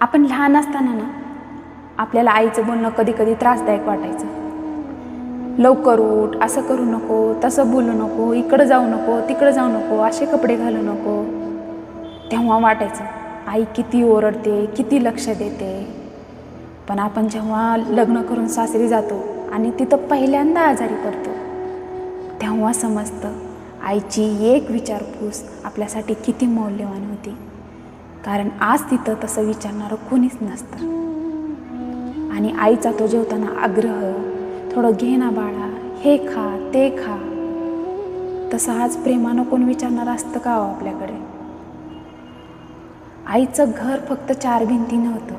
आपण लहान असताना ना आपल्याला आईचं बोलणं कधी कधी त्रासदायक वाटायचं. लवकर उठ, असं करू नको, तसं बोलू नको, इकडं जाऊ नको, तिकडं जाऊ नको, असे कपडे घालू नको. तेव्हा वाटायचं आई किती ओरडते, किती लक्ष देते. पण आपण जेव्हा लग्न करून सासरी जातो आणि तिथं पहिल्यांदा आजारी पडतो तेव्हा समजतं आईची एक विचारपूस आपल्यासाठी किती मौल्यवान होती. कारण आज तिथं तसं विचारणारं कोणीच नसतं. आणि आईचा तो जेवताना आग्रह, थोडं घे ना बाळा, हे खा ते खा, तसं आज प्रेमानं कोण विचारणार असतं का हो आपल्याकडे. आईचं घर फक्त 4 भिंती नव्हतं,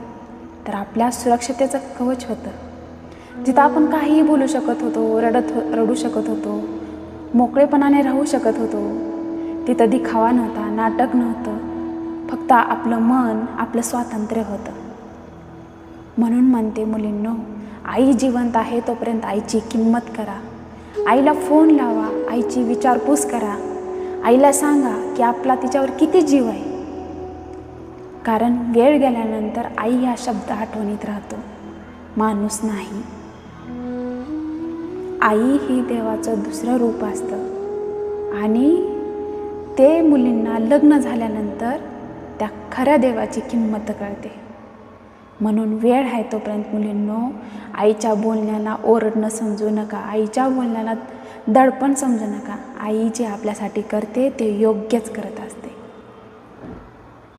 तर आपल्या सुरक्षतेचं कवच होतं. जिथं आपण काहीही बोलू शकत होतो, रडू शकत होतो, मोकळेपणाने राहू शकत होतो. तिथं दिखावा नव्हता, नाटक नव्हतं, फक्त आपलं मन, आपलं स्वातंत्र्य होतं. म्हणून म्हणते मुलींनो, आई जिवंत आहे तोपर्यंत आईची किंमत करा. आईला फोन लावा, आईची विचारपूस करा. आईला सांगा की आपला तिच्यावर किती जीव आहे. कारण वेळ गेल्यानंतर आई हा शब्द आठवणीत राहतो, माणूस नाही. आई ही देवाचं दुसरं रूप असतं आणि ते मुलींना लग्न झाल्यानंतर त्या खऱ्या देवाची किंमत कळते. म्हणून वेळ आहे तोपर्यंत मुलींनो, आईच्या बोलण्याला ओरडणं समजू नका, आईच्या बोलण्याला दडपण समजू नका. आई जे आपल्यासाठी करते ते योग्यच करत असते.